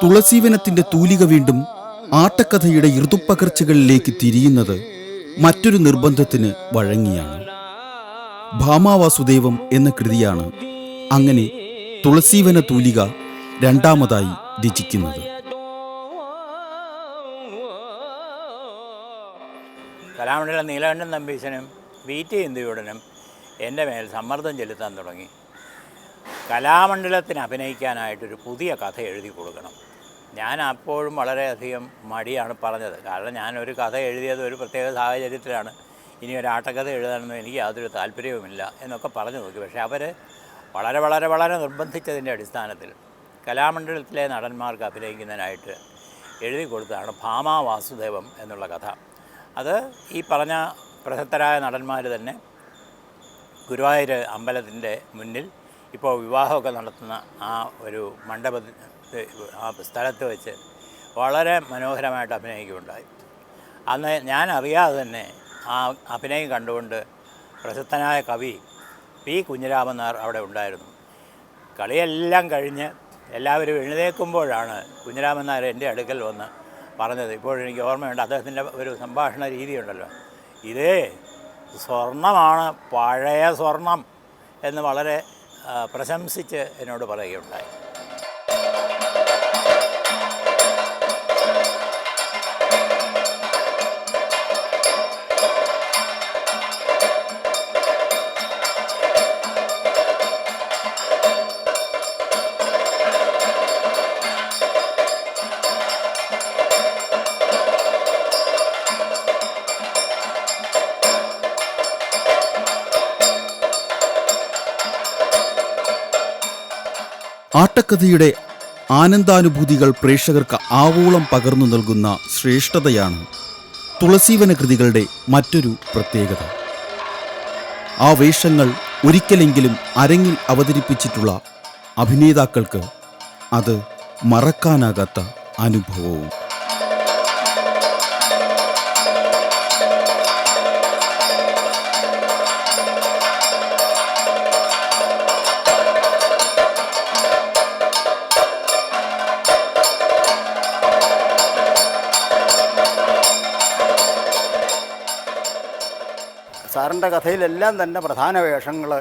തുളസീവനത്തിന്റെ തൂലിക വീണ്ടും ആട്ടക്കഥയുടെ ഋതുപ്പകർച്ചകളിലേക്ക് തിരിയുന്നത് മറ്റൊരു നിർബന്ധത്തിന് വഴങ്ങിയാണ്. ഭാമാവാസുദേവം എന്ന കൃതിയാണ് അങ്ങനെ തുളസീവന തൂലിക രണ്ടാമതായി രചിക്കുന്നത്. കലാമണ്ഡലം നീലകണ്ഠൻ നമ്പീശനും വി.ടി. ഇന്ദുയൂടനും എൻ്റെ മേൽ സമ്മർദ്ദം ചെലുത്താൻ തുടങ്ങി. കലാമണ്ഡലത്തിന് അഭിനയിക്കാനായിട്ടൊരു പുതിയ കഥ എഴുതി കൊടുക്കണം. ഞാൻ അപ്പോഴും വളരെയധികം മടിയാണ് പറഞ്ഞത്. കാരണം ഞാനൊരു കഥ എഴുതിയത് ഒരു പ്രത്യേക സാഹചര്യത്തിലാണ്. ഇനി ഒരു ആട്ടക്കഥ എഴുതാനൊന്നും എനിക്ക് യാതൊരു താല്പര്യവുമില്ല എന്നൊക്കെ പറഞ്ഞു നോക്കി. പക്ഷേ അവർ വളരെ വളരെ വളരെ നിർബന്ധിച്ചതിൻ്റെ അടിസ്ഥാനത്തിൽ കലാമണ്ഡലത്തിലെ നടന്മാർക്ക് അഭിനയിക്കുന്നതിനായിട്ട് എഴുതി കൊടുത്തതാണ് ഭാമാവാസുദേവം എന്നുള്ള കഥ. അത് ഈ പറഞ്ഞ പ്രശസ്തരായ നടന്മാർ തന്നെ ഗുരുവായൂർ അമ്പലത്തിൻ്റെ മുന്നിൽ ഇപ്പോൾ വിവാഹമൊക്കെ നടത്തുന്ന ആ ഒരു മണ്ഡപത്തിൽ ആ സ്ഥലത്ത് വെച്ച് വളരെ മനോഹരമായിട്ട് അഭിനയിക്കുകയുണ്ടായി. അന്ന് ഞാൻ അറിയാതെ തന്നെ ആ അഭിനയം കണ്ടുകൊണ്ട് പ്രശസ്തനായ കവി പി. കുഞ്ഞിരാമൻ നായർ അവിടെ ഉണ്ടായിരുന്നു. കളിയെല്ലാം കഴിഞ്ഞ് എല്ലാവരും എഴുന്നേൽക്കുമ്പോഴാണ് കുഞ്ഞിരാമൻ നായർ എൻ്റെ അടുക്കൽ വന്ന് പറഞ്ഞത്. ഇപ്പോഴെനിക്ക് ഓർമ്മയുണ്ട്, അദ്ദേഹത്തിൻ്റെ ഒരു സംഭാഷണ രീതിയുണ്ടല്ലോ, ഇതേ സ്വർണ്ണമാണ്, പഴയ സ്വർണം എന്ന് വളരെ പ്രശംസിച്ച് എന്നോട് പറയുകയുണ്ടായി. ആട്ടക്കഥയുടെ ആനന്ദാനുഭൂതികൾ പ്രേക്ഷകർക്ക് ആവോളം പകർന്നു നൽകുന്ന ശ്രേഷ്ഠതയാണ് തുളസീവന കൃതികളുടെ മറ്റൊരു പ്രത്യേകത. ആ വേഷങ്ങൾ ഒരിക്കലെങ്കിലും അരങ്ങിൽ അവതരിപ്പിച്ചിട്ടുള്ള അഭിനേതാക്കൾക്ക് അത് മറക്കാനാകാത്ത അനുഭവവും. സാറിൻ്റെ കഥയിലെല്ലാം തന്നെ പ്രധാന വേഷങ്ങൾ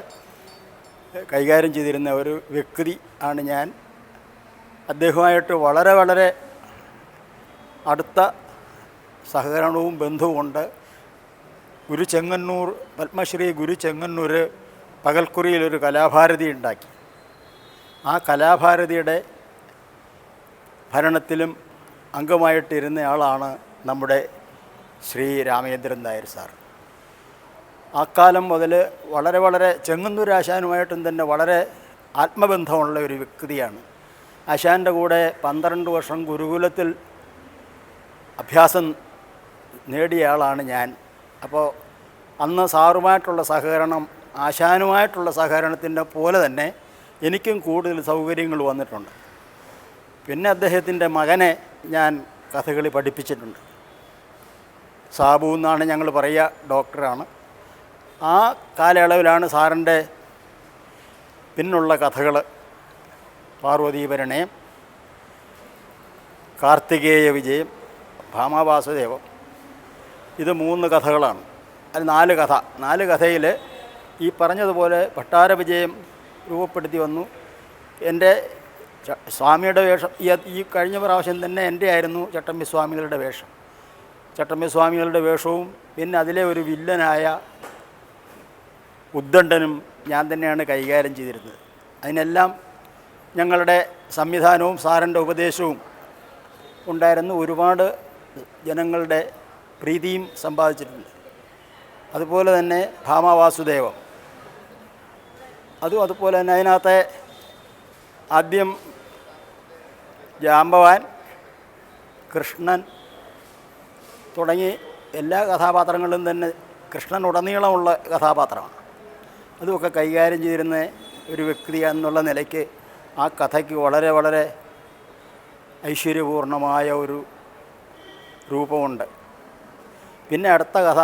കൈകാര്യം ചെയ്തിരുന്ന ഒരു വ്യക്തി ആണ് ഞാൻ. അദ്ദേഹവുമായിട്ട് വളരെ വളരെ അടുത്ത സഹകരണവും ബന്ധവുമുണ്ട്. പത്മശ്രീ ഗുരു ചെങ്ങന്നൂർ പകൽക്കുറിയിലൊരു കലാഭാരതി ഉണ്ടാക്കി. ആ കലാഭാരതിയുടെ ഭരണത്തിലും അംഗമായിട്ടിരുന്നയാളാണ് നമ്മുടെ ശ്രീ രാമചന്ദ്രൻ നായർ സാർ. അക്കാലം മുതൽ വളരെ വളരെ ചെങ്ങന്നൂർ ആശാനുമായിട്ടും തന്നെ വളരെ ആത്മബന്ധമുള്ള ഒരു വ്യക്തിയാണ്. ആശാൻ്റെ കൂടെ 12 വർഷം ഗുരുകുലത്തിൽ അഭ്യാസം നേടിയ ആളാണ് ഞാൻ. അപ്പോൾ അന്ന് സാറുമായിട്ടുള്ള സഹകരണം ആശാനുമായിട്ടുള്ള സഹകരണത്തിൻ്റെ പോലെ തന്നെ എനിക്കും കൂടുതൽ സൗകര്യങ്ങൾ വന്നിട്ടുണ്ട്. പിന്നെ അദ്ദേഹത്തിൻ്റെ മകനെ ഞാൻ കഥകളി പഠിപ്പിച്ചിട്ടുണ്ട്. സാബു എന്നാണ് ഞങ്ങൾ പറയുക, ഡോക്ടറാണ്. ആ കാലയളവിലാണ് സാറിൻ്റെ പിന്നുള്ള കഥകൾ പാർവതീപരണയം, കാർത്തികേയ വിജയം, ഭാമാവാസുദേവം, ഇത് 3 കഥകളാണ്. അത് 4 കഥയിൽ ഈ പറഞ്ഞതുപോലെ ഭട്ടാര വിജയം രൂപപ്പെടുത്തി വന്നു. എൻ്റെ സ്വാമിയുടെ വേഷം ഈ കഴിഞ്ഞ പ്രാവശ്യം തന്നെ എൻ്റെ ആയിരുന്നു ചട്ടമ്പി സ്വാമികളുടെ വേഷം. ചട്ടമ്പി സ്വാമികളുടെ വേഷവും പിന്നെ അതിലെ ഒരു വില്ലനായ ഉദ്ദണ്ഡനും ഞാൻ തന്നെയാണ് കൈകാര്യം ചെയ്തിരുന്നത്. അതിനെല്ലാം ഞങ്ങളുടെ സംവിധാനവും സാറിൻ്റെ ഉപദേശവും ഉണ്ടായിരുന്നു. ഒരുപാട് ജനങ്ങളുടെ പ്രീതിയും സമ്പാദിച്ചിട്ടുണ്ട്. അതുപോലെ തന്നെ ഭാമാവാസുദേവം അതുപോലെ തന്നെ അതിനകത്തെ ആദ്യം ജാമ്പവാൻ, കൃഷ്ണൻ തുടങ്ങി എല്ലാ കഥാപാത്രങ്ങളും തന്നെ കൃഷ്ണൻ ഉടനീളമുള്ള കഥാപാത്രമാണ്. അതുമൊക്കെ കൈകാര്യം ചെയ്തിരുന്ന ഒരു വ്യക്തി എന്നുള്ള നിലയ്ക്ക് ആ കഥയ്ക്ക് വളരെ വളരെ ഐശ്വര്യപൂർണമായ ഒരു രൂപമുണ്ട്. പിന്നെ അടുത്ത കഥ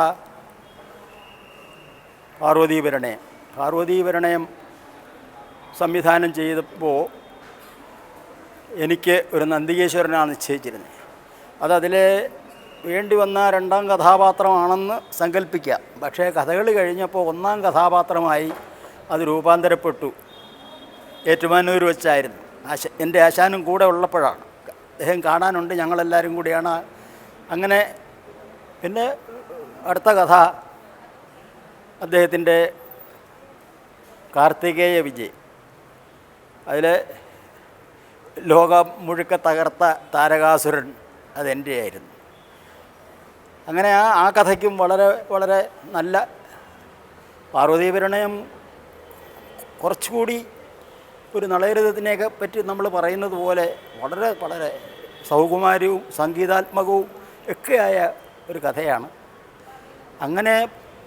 പാർവതീപരണയം സംവിധാനം ചെയ്തപ്പോൾ എനിക്ക് ഒരു നന്ദികേശ്വരനാണ് നിശ്ചയിച്ചിരുന്നത്. അതതിലെ വേണ്ടി വന്ന രണ്ടാം കഥാപാത്രമാണെന്ന് സങ്കല്പിക്കാം. പക്ഷേ കഥകളി കഴിഞ്ഞപ്പോൾ ഒന്നാം കഥാപാത്രമായി അത് രൂപാന്തരപ്പെട്ടു. ഏറ്റുമാനൂർ വെച്ചായിരുന്നു. എൻ്റെ ആശാനും കൂടെ ഉള്ളപ്പോഴാണ്. അദ്ദേഹം കാണാനുണ്ട്, ഞങ്ങളെല്ലാവരും കൂടിയാണ്. അങ്ങനെ പിന്നെ അടുത്ത കഥ അദ്ദേഹത്തിൻ്റെ കാർത്തികേയ വിജയ്. അതിൽ ലോകം മുഴുക്ക തകർത്ത താരകാസുരൻ അതെൻ്റെ ആയിരുന്നു. അങ്ങനെ ആ കഥയ്ക്കും വളരെ വളരെ നല്ല പാർവതീപരിണയം കുറച്ചുകൂടി ഒരു നളയരഥത്തിനെയൊക്കെ പറ്റി നമ്മൾ പറയുന്നത് പോലെ വളരെ വളരെ സൗകുമാര്യവും സംഗീതാത്മകവും ഒക്കെയായ ഒരു കഥയാണ്. അങ്ങനെ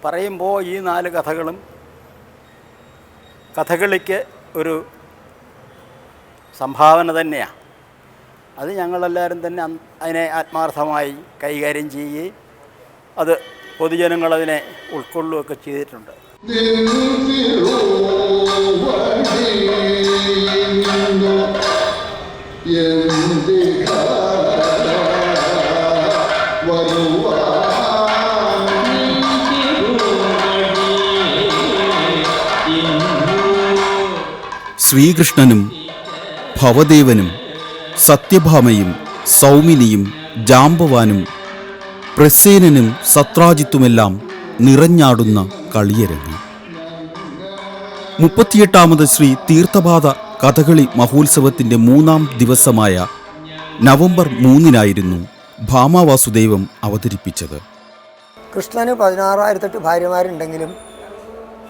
പറയുമ്പോൾ ഈ 4 കഥകളും കഥകളിക്ക് ഒരു സംഭാവന തന്നെയാണ്. അത് ഞങ്ങളെല്ലാവരും തന്നെ അതിനെ ആത്മാർത്ഥമായി കൈകാര്യം ചെയ്യുകയും അത് പൊതുജനങ്ങളതിനെ ഉൾക്കൊള്ളുകയൊക്കെ ചെയ്തിട്ടുണ്ട്. ശ്രീകൃഷ്ണനും ഭവദേവനും സത്യഭാമയും സൗമിനിയും ജാംബവാനും പ്രസേനനും സത്രാജിത്തുമെല്ലാം നിറഞ്ഞാടുന്ന കളിയരങ്ങ്. 38ാമത് ശ്രീ തീർത്ഥപാദ കഥകളി മഹോത്സവത്തിൻ്റെ 3ാം ദിവസമായ നവംബർ 3-നായിരുന്നു ഭാമാവാസുദേവം അവതരിപ്പിച്ചത്. കൃഷ്ണന് 16,008 ഭാര്യമാരുണ്ടെങ്കിലും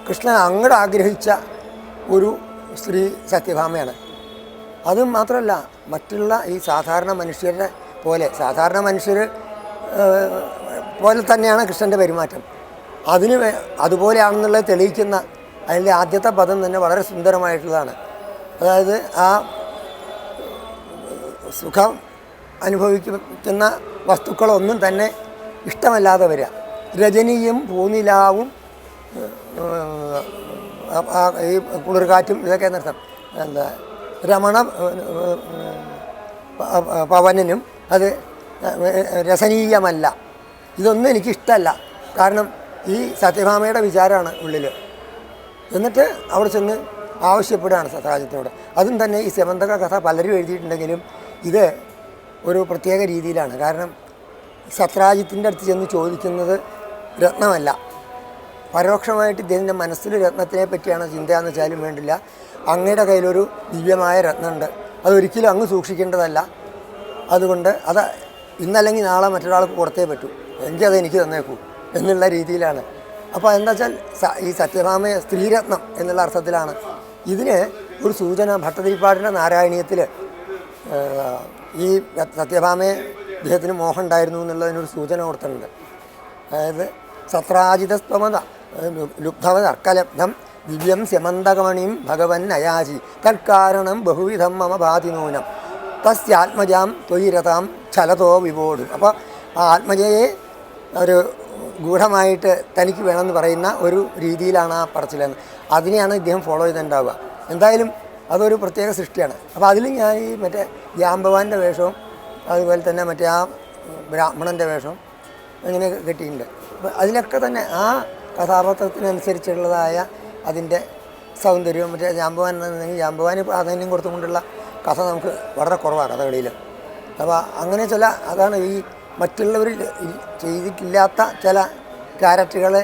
കൃഷ്ണൻ അങ്ങോട്ട് ആഗ്രഹിച്ച ഒരു സ്ത്രീ സത്യഭാമയാണ്. അതും മാത്രമല്ല, മറ്റുള്ള ഈ സാധാരണ മനുഷ്യരുടെ പോലെ സാധാരണ മനുഷ്യർ പോലെ തന്നെയാണ് കൃഷ്ണൻ്റെ പെരുമാറ്റം. അതുപോലെയാണെന്നുള്ളത് തെളിയിക്കുന്ന അതിൻ്റെ ആദ്യത്തെ പദം തന്നെ വളരെ സുന്ദരമായിട്ടുള്ളതാണ്. അതായത് ആ സുഖം അനുഭവിക്കുന്ന വസ്തുക്കളൊന്നും തന്നെ ഇഷ്ടമല്ലാതെ വരിക. രജനിയും പൂനിലാവും ഈ കുളിർകാറ്റും ഇതൊക്കെ എന്നർത്ഥം. എന്താ രമണ പവനനും അത് രസനീയമല്ല. ഇതൊന്നും എനിക്കിഷ്ടമല്ല. കാരണം ഈ സത്യഭാമയുടെ വിചാരമാണ് ഉള്ളിൽ. എന്നിട്ട് അവിടെ ചെന്ന് ആവശ്യപ്പെടുകയാണ് സത്രാജിത്തിനോട്. അതും തന്നെ ഈ സെമന്തക കഥ പലരും എഴുതിയിട്ടുണ്ടെങ്കിലും ഇത് ഒരു പ്രത്യേക രീതിയിലാണ്. കാരണം സത്രാജിത്തിൻ്റെ അടുത്ത് ചെന്ന് ചോദിക്കുന്നത് രത്നമല്ല, പരോക്ഷമായിട്ട് ഇദ്ദേഹത്തിൻ്റെ മനസ്സിൽ രത്നത്തിനെ പറ്റിയാണ് ചിന്തയെന്ന് വെച്ചാലും വേണ്ടില്ല. അങ്ങയുടെ കയ്യിലൊരു ദിവ്യമായ രത്നമുണ്ട്, അതൊരിക്കലും അങ്ങ് സൂക്ഷിക്കേണ്ടതല്ല. അതുകൊണ്ട് അത് ഇന്നല്ലെങ്കിൽ നാളെ മറ്റൊരാൾക്ക് കൊടുത്തേ പറ്റൂ, എങ്കിൽ അത് എനിക്ക് തന്നേക്കൂ എന്നുള്ള രീതിയിലാണ്. അപ്പോൾ എന്താ വെച്ചാൽ ഈ സത്യഭാമയെ സ്ത്രീരത്നം എന്നുള്ള അർത്ഥത്തിലാണ്. ഇതിന് ഒരു സൂചന ഭട്ടതിരിപ്പാടിൻ്റെ നാരായണീയത്തിൽ ഈ സത്യഭാമയെ ഇദ്ദേഹത്തിന് മോഹം ഉണ്ടായിരുന്നു എന്നുള്ളതിനൊരു സൂചന കൊടുത്തിട്ടുണ്ട്. അതായത് സത്രാജിതസ്വമത ലുബ്ധവത് അർക്കലബ്ധം ദിവ്യം സ്യമന്തകമണിയും ഭഗവൻ അയാചി തൽക്കാരണം ബഹുവിധം മമ ഭാതിനൂനം തസ്യാത്മജാം ത്വയിരതാം ചലതോ വിവോടും. അപ്പോൾ ആ ആത്മജയെ ഒരു ഗൂഢമായിട്ട് തനിക്ക് വേണമെന്ന് പറയുന്ന ഒരു രീതിയിലാണ് ആ പറച്ചിലെന്ന്. അതിനെയാണ് ഇദ്ദേഹം ഫോളോ ചെയ്തിട്ടുണ്ടാവുക. എന്തായാലും അതൊരു പ്രത്യേക സൃഷ്ടിയാണ്. അപ്പോൾ അതിൽ ഞാൻ ഈ മറ്റേ ജാംബവാൻ്റെ വേഷവും അതുപോലെ തന്നെ മറ്റേ ആ ബ്രാഹ്മണൻ്റെ വേഷവും ഇങ്ങനെ കിട്ടിയിട്ടുണ്ട്. അപ്പോൾ അതിലൊക്കെ തന്നെ ആ കഥാപാത്രത്തിനനുസരിച്ചുള്ളതായ അതിൻ്റെ സൗന്ദര്യവും മറ്റേ ജാംബവാൻ എന്നുണ്ടെങ്കിൽ ജാംബവാന് പ്രാധാന്യം കൊടുത്തുകൊണ്ടുള്ള കഥ നമുക്ക് വളരെ കുറവാണ് കഥകളിയിൽ. അപ്പോൾ അങ്ങനെ ചില അതാണ് ഈ മറ്റുള്ളവർ ചെയ്തിട്ടില്ലാത്ത ചില ക്യാരക്ടറുകളെ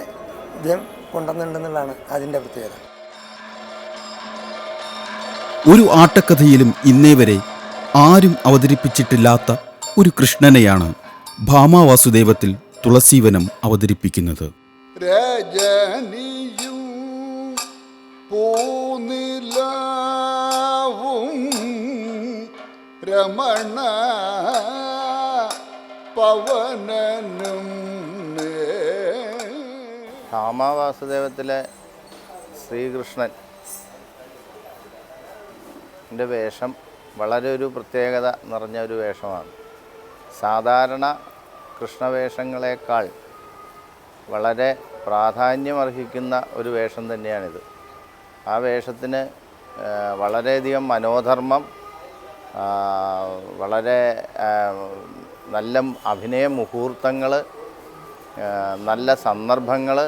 ഇദ്ദേഹം കൊണ്ടുവന്നിട്ടുണ്ടെന്നുള്ളതാണ് അതിൻ്റെ പ്രത്യേകത. ഒരു ആട്ടക്കഥയിലും ഇന്നേ വരെ ആരും അവതരിപ്പിച്ചിട്ടില്ലാത്ത ഒരു കൃഷ്ണനെയാണ് ഭാമാവാസുദേവത്തിൽ തുളസീവനം അവതരിപ്പിക്കുന്നത്. രജനിയും പൂനിലാവും രമണ പവനനും. ഭാമാവാസുദേവത്തിലെ ശ്രീകൃഷ്ണൻ ൻ്റെ വേഷം വളരെ ഒരു പ്രത്യേകത നിറഞ്ഞ ഒരു വേഷമാണ്. സാധാരണ കൃഷ്ണവേഷങ്ങളെക്കാൾ വളരെ പ്രാധാന്യമർഹിക്കുന്ന ഒരു വേഷം തന്നെയാണിത്. ആ വേഷത്തിന് വളരെയധികം മനോധർമ്മം, വളരെ നല്ല അഭിനയ മുഹൂർത്തങ്ങൾ, നല്ല സന്ദർഭങ്ങൾ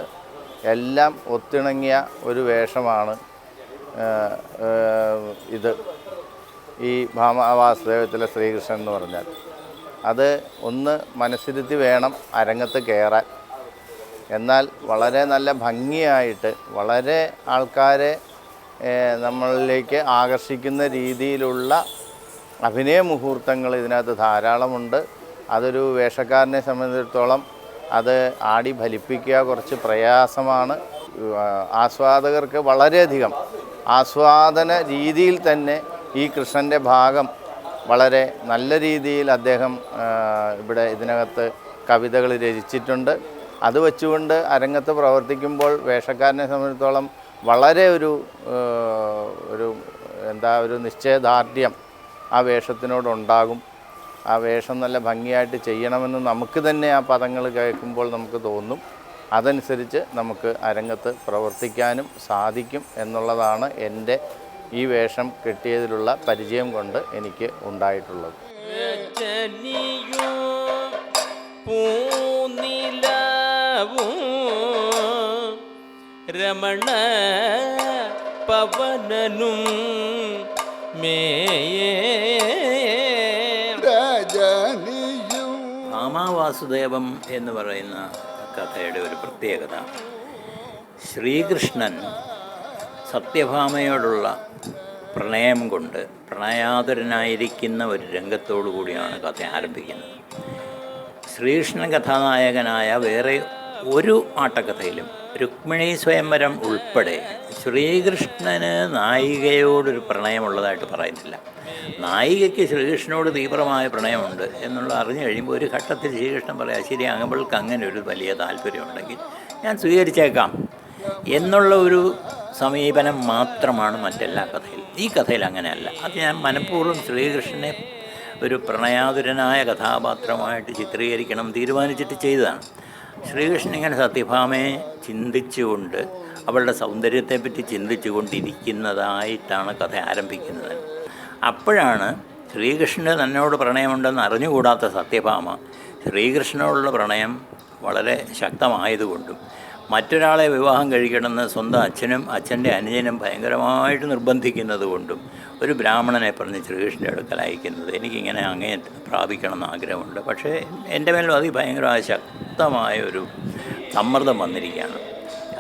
എല്ലാം ഒത്തിണങ്ങിയ ഒരു വേഷമാണ് ഇത്. ഈ ഭാമാവാസുദേവത്തിലെ ശ്രീകൃഷ്ണൻ എന്ന് പറഞ്ഞാൽ അത് ഒന്ന് മനസ്സിരുത്തി വേണം അരങ്ങത്ത് കയറാൻ. എന്നാൽ വളരെ നല്ല ഭംഗിയായിട്ട്, വളരെ ആൾക്കാരെ നമ്മളിലേക്ക് ആകർഷിക്കുന്ന രീതിയിലുള്ള അഭിനയ മുഹൂർത്തങ്ങൾ ഇതിനകത്ത് ധാരാളമുണ്ട്. അതൊരു വേഷക്കാരനെ സംബന്ധിച്ചിടത്തോളം അത് ആടി ഫലിപ്പിക്കുക കുറച്ച് പ്രയാസമാണ്. ആസ്വാദകർക്ക് വളരെയധികം ആസ്വാദന രീതിയിൽ തന്നെ ഈ കൃഷ്ണൻ്റെ ഭാഗം വളരെ നല്ല രീതിയിൽ അദ്ദേഹം ഇവിടെ ഇതിനകത്ത് കവിതകൾ രചിച്ചിട്ടുണ്ട്. അത് വെച്ചുകൊണ്ട് അരങ്ങത്ത് പ്രവർത്തിക്കുമ്പോൾ വേഷക്കാരനെ സംബന്ധിച്ചിടത്തോളം വളരെ ഒരു നിശ്ചയദാർഢ്യം ആ വേഷത്തിനോടുണ്ടാകും. ആ വേഷം നല്ല ഭംഗിയായിട്ട് ചെയ്യണമെന്ന് നമുക്ക് തന്നെ ആ പദങ്ങൾ കേൾക്കുമ്പോൾ നമുക്ക് തോന്നും. അതനുസരിച്ച് നമുക്ക് അരങ്ങത്ത് പ്രവർത്തിക്കാനും സാധിക്കും എന്നുള്ളതാണ് എൻ്റെ ഈ വേഷം കിട്ടിയതിലുള്ള പരിചയം കൊണ്ട് എനിക്ക് ഉണ്ടായിട്ടുള്ളത്. രമണ പവനനും ഭാമാവാസുദേവം എന്ന് പറയുന്ന കഥയുടെ ഒരു പ്രത്യേകത, ശ്രീകൃഷ്ണൻ സത്യഭാമയോടുള്ള പ്രണയം കൊണ്ട് പ്രണയാതുരനായിരിക്കുന്ന ഒരു രംഗത്തോടു കൂടിയാണ് കഥ ആരംഭിക്കുന്നത്. ശ്രീകൃഷ്ണൻ കഥാനായകനായ വേറെ ഒരു ആട്ടക്കഥയിലും രുക്മിണി സ്വയംവരം ഉൾപ്പെടെ ശ്രീകൃഷ്ണന് നായികയോടൊരു പ്രണയമുള്ളതായിട്ട് പറയുന്നില്ല. നായികയ്ക്ക് ശ്രീകൃഷ്ണനോട് തീവ്രമായ പ്രണയമുണ്ട് എന്നുള്ള അറിഞ്ഞു കഴിയുമ്പോൾ ഒരു ഘട്ടത്തിൽ ശ്രീകൃഷ്ണൻ പറയാം, ശരി, അങ്ങവൾക്ക് അങ്ങനെ ഒരു വലിയ താല്പര്യമുണ്ടെങ്കിൽ ഞാൻ സ്വീകരിച്ചേക്കാം എന്നുള്ള ഒരു സമീപനം മാത്രമാണ് മറ്റെല്ലാ കഥയിലും. ഈ കഥയിൽ അങ്ങനെയല്ല. അത് ഞാൻ മനഃപൂർവ്വം ശ്രീകൃഷ്ണനെ ഒരു പ്രണയാതുരനായ കഥാപാത്രമായിട്ട് ചിത്രീകരിക്കണം തീരുമാനിച്ചിട്ട് ചെയ്തതാണ്. ശ്രീകൃഷ്ണൻ ഇങ്ങനെ സത്യഭാമയെ ചിന്തിച്ചുകൊണ്ട്, അവളുടെ സൗന്ദര്യത്തെപ്പറ്റി ചിന്തിച്ചുകൊണ്ടിരിക്കുന്നതായിട്ടാണ് കഥ ആരംഭിക്കുന്നത്. അപ്പോഴാണ് ശ്രീകൃഷ്ണന് തന്നോട് പ്രണയമുണ്ടെന്ന് അറിഞ്ഞുകൂടാത്ത സത്യഭാമ ശ്രീകൃഷ്ണനോടുള്ള പ്രണയം വളരെ ശക്തമായതുകൊണ്ടും മറ്റൊരാളെ വിവാഹം കഴിക്കണമെന്ന് സ്വന്തം അച്ഛനും അച്ഛൻ്റെ അനുജനും ഭയങ്കരമായിട്ട് നിർബന്ധിക്കുന്നത് കൊണ്ടും ഒരു ബ്രാഹ്മണനെ പറഞ്ഞ് ശ്രീകൃഷ്ണൻ്റെ അടുക്കൽ അയക്കുന്നത്. എനിക്കിങ്ങനെ അങ്ങേ പ്രാപിക്കണമെന്ന് ആഗ്രഹമുണ്ട്, പക്ഷേ എൻ്റെ മേലും അതിഭയങ്കരമായ ശക്തമായൊരു സമ്മർദ്ദം വന്നിരിക്കുകയാണ്,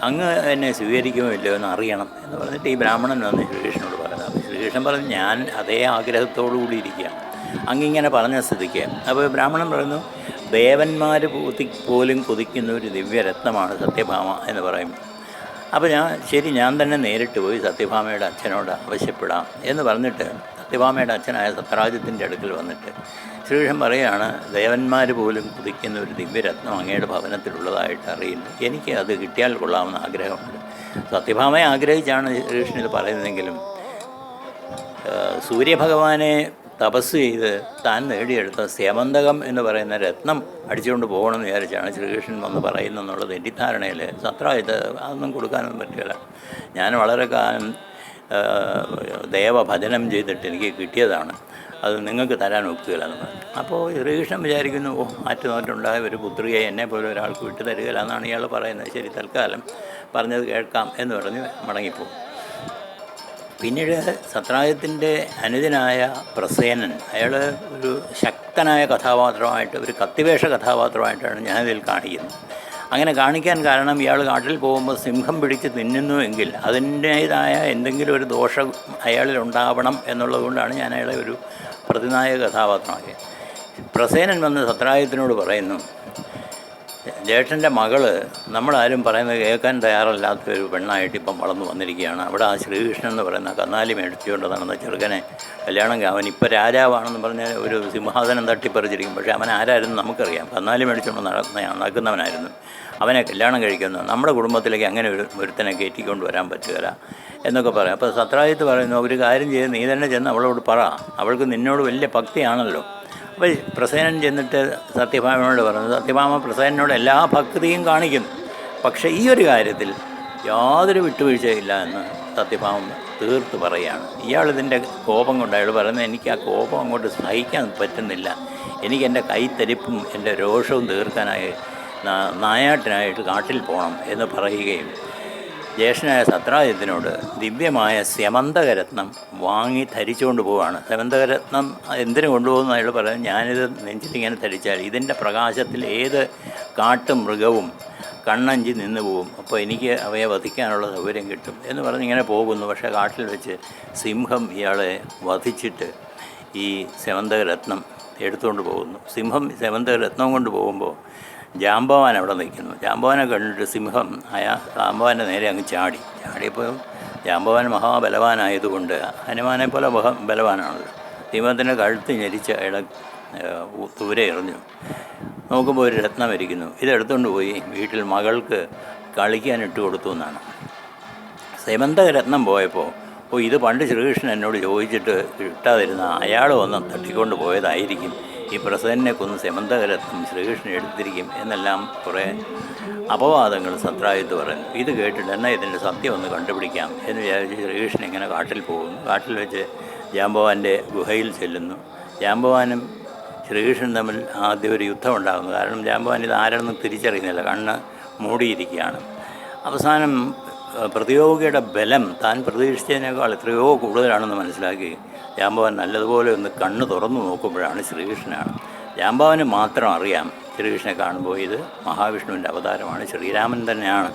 അങ്ങ് എന്നെ സ്വീകരിക്കുമോ ഇല്ലയോ എന്ന് അറിയണം എന്ന് പറഞ്ഞിട്ട് ഈ ബ്രാഹ്മണൻ വന്ന് ശ്രീകൃഷ്ണനോട് പറയുന്നത്. അപ്പോൾ ശ്രീകൃഷ്ണൻ പറഞ്ഞു, ഞാൻ അതേ ആഗ്രഹത്തോടു കൂടി ഇരിക്കുകയാണ്, അങ്ങിങ്ങനെ പറഞ്ഞ സ്ഥിതിക്ക്. അപ്പോൾ ബ്രാഹ്മണൻ പറയുന്നു, ദേവന്മാർ പോലും കൊതിക്കുന്ന ഒരു ദിവ്യരത്നമാണ് സത്യഭാമ എന്ന് പറയും. അപ്പോൾ ശരി, ഞാൻ തന്നെ നേരിട്ട് പോയി സത്യഭാമയുടെ അച്ഛനോട് ആവശ്യപ്പെടാം എന്ന് പറഞ്ഞിട്ട് സത്യഭാമയുടെ അച്ഛനായ സത്രാജിത്തിൻ്റെ അടുക്കൽ വന്നിട്ട് ശ്രീകൃഷ്ണൻ പറയുകയാണ്, ദേവന്മാർ പോലും കൊതിക്കുന്ന ഒരു ദിവ്യരത്നം അങ്ങയുടെ ഭവനത്തിലുള്ളതായിട്ട് അറിയുന്നു, എനിക്ക് അത് കിട്ടിയാൽ കൊള്ളാമെന്ന് ആഗ്രഹമുണ്ട്. സത്യഭാമയെ ആഗ്രഹിച്ചാണ് ശ്രീകൃഷ്ണൻ ഇത് പറയുന്നതെങ്കിലും സൂര്യഭഗവാനെ തപസ് ചെയ്ത് താൻ നേടിയെടുത്ത സ്യമന്തകം എന്ന് പറയുന്ന രത്നം അടിച്ചുകൊണ്ട് പോകണമെന്ന് വിചാരിച്ചാണ് ശ്രീകൃഷ്ണൻ വന്ന് പറയുന്നെന്നുള്ള തെറ്റിദ്ധാരണയിൽ സത്രാജിത്ത് അതൊന്നും കൊടുക്കാനൊന്നും പറ്റില്ല, ഞാൻ വളരെ കാലം ദേവഭജനം ചെയ്തിട്ട് എനിക്ക് കിട്ടിയതാണ്, അത് നിങ്ങൾക്ക് തരാൻ ഒക്കുകയില്ലെന്ന് പറഞ്ഞു. അപ്പോൾ ശ്രീകൃഷ്ണൻ വിചാരിക്കുന്നു, ആറ്റുനോറ്റുണ്ടായ ഒരു പുത്രിയെ എന്നെ പോലെ ഒരാൾക്ക് വിട്ടു തരികയില്ല എന്നാണ് ഇയാൾ പറയുന്നത്. ശരി, തൽക്കാലം പറഞ്ഞത് കേൾക്കാം എന്ന് പറഞ്ഞ് മടങ്ങിപ്പോകും. പിന്നീട് സത്രാജിത്തിൻ്റെ അനുജനായ പ്രസേനൻ, അയാൾ ഒരു ശക്തനായ കഥാപാത്രമായിട്ട്, ഒരു കത്തിവേഷ കഥാപാത്രമായിട്ടാണ് ഞാനിതിൽ കാണിക്കുന്നത്. അങ്ങനെ കാണിക്കാൻ കാരണം ഇയാൾ കാട്ടിൽ പോകുമ്പോൾ സിംഹം പിടിച്ച് തിന്നുന്നു എങ്കിൽ അതിൻ്റേതായ എന്തെങ്കിലും ഒരു ദോഷം അയാളിൽ ഉണ്ടാവണം എന്നുള്ളതുകൊണ്ടാണ് ഞാൻ അയാളെ ഒരു പ്രതിനായക കഥാപാത്രമാക്കിയത്. പ്രസേനൻ വന്ന് സത്രാജിത്തിനോട് പറയുന്നു, ജ്യേഷ്ഠൻ്റെ മകള് നമ്മളാരും പറയുന്നത് കേൾക്കാൻ തയ്യാറല്ലാത്തൊരു പെണ്ണായിട്ട് ഇപ്പം വളർന്നു വന്നിരിക്കുകയാണ്. അവിടെ ആ ശ്രീകൃഷ്ണൻ എന്ന് പറയുന്ന കന്നാലി മേടിച്ചുകൊണ്ട് നടന്ന ചെറുക്കനെ കല്യാണം, അവൻ ഇപ്പോൾ രാജാവാണെന്ന് പറഞ്ഞ് ഒരു സിംഹാസനം തട്ടിപ്പറിച്ചിരിക്കും, പക്ഷേ അവൻ ആരായിരുന്നു നമുക്കറിയാം, കന്നാലി മേടിച്ചുകൊണ്ട് നടക്കുന്നവനായിരുന്നു. അവനെ കല്യാണം കഴിക്കുന്നു, നമ്മുടെ കുടുംബത്തിലേക്ക് അങ്ങനെ ഒരുത്തനെ കയറ്റിക്കൊണ്ട് വരാൻ പറ്റുകയില്ല എന്നൊക്കെ പറയാം. അപ്പോൾ സത്രാജിത്ത് പറയുന്നു, ഒരു കാര്യം ചെയ്ത് നീ തന്നെ ചെന്ന് അവളോട് പറ, അവൾക്ക് നിന്നോട് വലിയ ഭക്തിയാണല്ലോ. അപ്പോൾ പ്രസേനൻ ചെന്നിട്ട് സത്യഭാമയോട് പറഞ്ഞു, സത്യഭാമ പ്രസേനോട് എല്ലാ ഭക്തിയും കാണിക്കുന്നു, പക്ഷേ ഈ ഒരു കാര്യത്തിൽ യാതൊരു വിട്ടുവീഴ്ചയില്ല എന്ന് സത്യഭാമ തീർത്ത് പറയുകയാണ്. ഇയാളിതിൻ്റെ കോപം കൊണ്ട് അയാൾ പറയുന്നത്, എനിക്ക് ആ കോപം അങ്ങോട്ട് സഹിക്കാൻ പറ്റുന്നില്ല, എനിക്ക് എൻ്റെ കൈത്തരിപ്പും എൻ്റെ രോഷവും തീർക്കാനായി നായാട്ടിനായിട്ട് കാട്ടിൽ പോകണം എന്ന് പറയുകയും ജ്യേഷ്ഠനായ സത്രാജിത്തിനോട് ദിവ്യമായ സ്യമന്തകരത്നം വാങ്ങി ധരിച്ചുകൊണ്ട് പോവുകയാണ്. സ്യമന്തകരത്നം എന്തിനു കൊണ്ടുപോകുന്നു അയാൾ പറയുന്നത്, ഞാനിത് നെഞ്ചിലിങ്ങനെ ധരിച്ചാൽ ഇതിൻ്റെ പ്രകാശത്തിൽ ഏത് കാട്ടുമൃഗവും കണ്ണഞ്ചി നിന്ന് പോവും, അപ്പോൾ എനിക്ക് അവയെ വധിക്കാനുള്ള സൗകര്യം കിട്ടും എന്ന് പറഞ്ഞ് ഇങ്ങനെ പോകുന്നു. പക്ഷേ കാട്ടിൽ വെച്ച് സിംഹം ഇയാളെ വധിച്ചിട്ട് ഈ സ്യമന്തകരത്നം എടുത്തുകൊണ്ട് പോകുന്നു. സിംഹം സ്യമന്തകരത്നം കൊണ്ട് പോകുമ്പോൾ ജാമ്പവാൻ അവിടെ നിൽക്കുന്നു. ജാമ്പവാനെ കണ്ടിട്ട് സിംഹം ജാമ്പവാൻ്റെ നേരെ അങ്ങ് ചാടിയപ്പോൾ ജാമ്പവാൻ മഹാബലവാനായതുകൊണ്ട് ഹനുമാനെ പോലെ ബലവാനാണല്ലോ. സിംഹത്തിൻ്റെ കഴുത്ത് ഞെരിച്ച് അയാളെ ദൂരെ എറിഞ്ഞു. നോക്കുമ്പോൾ ഒരു രത്നം ഇരിക്കുന്നു. ഇതെടുത്തുകൊണ്ട് പോയി വീട്ടിൽ മകൾക്ക് കളിക്കാൻ ഇട്ട് കൊടുത്തു എന്നാണ്. സെമന്തകരത്നം പോയപ്പോൾ ഇത് പണ്ട് ശ്രീകൃഷ്ണൻ എന്നോട് ചോദിച്ചിട്ട് കിട്ടാതിരുന്ന അയാൾ വന്ന് തട്ടിക്കൊണ്ട് പോയതായിരിക്കും, ഈ പ്രസന്നനെ കൊന്ന് സെമന്തകരത്നം ശ്രീകൃഷ്ണൻ എടുത്തിരിക്കും എന്നെല്ലാം കുറേ അപവാദങ്ങൾ സത്രാജിത്ത് പറയുന്നു. ഇത് കേട്ടിട്ട് എന്നാൽ ഇതിൻ്റെ സത്യം ഒന്ന് കണ്ടുപിടിക്കാം എന്ന് വിചാരിച്ച് ശ്രീകൃഷ്ണൻ ഇങ്ങനെ കാട്ടിൽ പോകുന്നു. കാട്ടിൽ വെച്ച് ജാമ്പവാൻ്റെ ഗുഹയിൽ ചെല്ലുന്നു. ജാമ്പവാനും ശ്രീകൃഷ്ണൻ തമ്മിൽ ആദ്യം ഒരു യുദ്ധം ഉണ്ടാകുന്നു. കാരണം ജാമ്പവാൻ ഇത് ആരാണെന്ന് തിരിച്ചറിയുന്നില്ല, കണ്ണ് മൂടിയിരിക്കുകയാണ്. അവസാനം പ്രതിയോഗിയുടെ ബലം താൻ പ്രതീക്ഷിച്ചതിനേക്കാൾ എത്രയോ കൂടുതലാണെന്ന് മനസ്സിലാക്കി ജാമ്പവാൻ നല്ലതുപോലെ ഒന്ന് കണ്ണ് തുറന്നു നോക്കുമ്പോഴാണ് ശ്രീകൃഷ്ണനാണ്. ജാമ്പവാന് മാത്രം അറിയാം ശ്രീകൃഷ്ണനെ കാണുമ്പോൾ ഇത് മഹാവിഷ്ണുവിൻ്റെ അവതാരമാണ്, ശ്രീരാമൻ തന്നെയാണ്.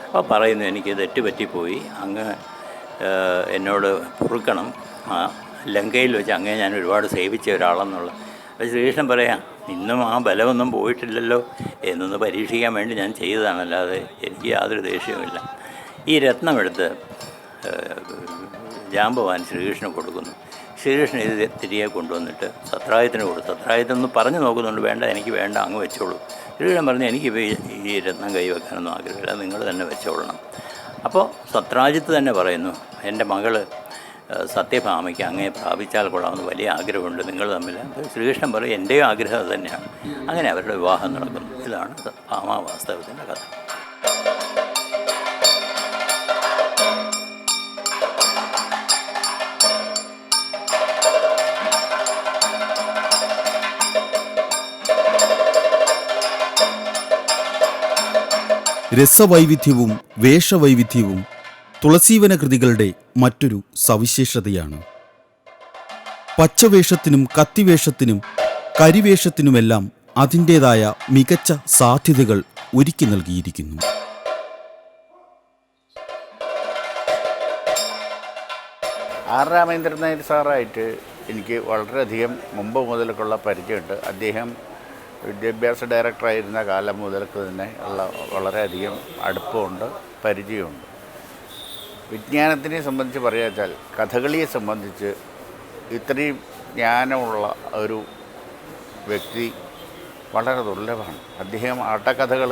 അപ്പോൾ പറയുന്നു, എനിക്ക് തെറ്റുപറ്റിപ്പോയി, അങ്ങ് എന്നോട് പൊറുക്കണം, ലങ്കയിൽ വെച്ച് അങ്ങേ ഞാൻ ഒരുപാട് സേവിച്ച ഒരാളെന്നുള്ള. അപ്പോൾ ശ്രീകൃഷ്ണൻ പറയാം, ഇന്നും ആ ബലമൊന്നും പോയിട്ടില്ലല്ലോ, എന്നൊന്ന് പരീക്ഷിക്കാൻ വേണ്ടി ഞാൻ ചെയ്തതാണല്ലാതെ എനിക്ക് യാതൊരു ദേഷ്യവുമില്ല. ഈ രത്നമെടുത്ത് ജാമ്പവാൻ ശ്രീകൃഷ്ണന് കൊടുക്കുന്നു. ശ്രീകൃഷ്ണൻ ഇത് തിരികെ കൊണ്ടുവന്നിട്ട് സത്രാജിത്തിന് കൊടുത്തു. സത്രാജിത്തൊന്ന് പറഞ്ഞു നോക്കുന്നുണ്ട്, വേണ്ട എനിക്ക് വേണ്ട, അങ്ങ് വെച്ചോളൂ. ശ്രീകൃഷ്ണൻ പറഞ്ഞു, എനിക്കിപ്പോൾ ഈ രത്നം കൈവെക്കാനൊന്നും ആഗ്രഹമില്ല, നിങ്ങൾ തന്നെ വെച്ചോളണം. അപ്പോൾ സത്രാജിത്ത് തന്നെ പറയുന്നു, എൻ്റെ മകള് സത്യഭാമയ്ക്ക് അങ്ങേ പ്രാപിച്ചാൽ കൊള്ളാമെന്ന് വലിയ ആഗ്രഹമുണ്ട് നിങ്ങൾ തമ്മിൽ. ശ്രീകൃഷ്ണൻ പറയും, എൻ്റെയും ആഗ്രഹം അത് തന്നെയാണ്. അങ്ങനെ അവരുടെ വിവാഹം നടക്കുന്നു. ഇതാണ് ഭാമാവാസ്തവത്തിൻ്റെ കഥ. രസവൈവിധ്യവും വേഷവൈവിധ്യവും തുളസീവന കൃതികളുടെ മറ്റൊരു സവിശേഷതയാണ്. പച്ചവേഷത്തിനും കത്തിവേഷത്തിനും കരിവേഷത്തിനുമെല്ലാം അതിൻ്റേതായ മികച്ച സാധ്യതകൾ ഒരുക്കി നൽകിയിരിക്കുന്നു. ആർ രാമേന്ദ്രൻ നായർ സാറായിട്ട് എനിക്ക് വളരെയധികം മുമ്പ് മുതൽക്കുള്ള പരിചയമുണ്ട്. അദ്ദേഹം വിദ്യാഭ്യാസ ഡയറക്ടറായിരുന്ന കാലം മുതൽക്ക് തന്നെ ഉള്ള വളരെയധികം അടുപ്പമുണ്ട്, പരിചയമുണ്ട്. വിജ്ഞാനത്തിനെ സംബന്ധിച്ച് പറയുക, കഥകളിയെ സംബന്ധിച്ച് ഇത്രയും ജ്ഞാനമുള്ള ഒരു വ്യക്തി വളരെ ദുർലഭമാണ്. അദ്ദേഹം ആട്ടക്കഥകൾ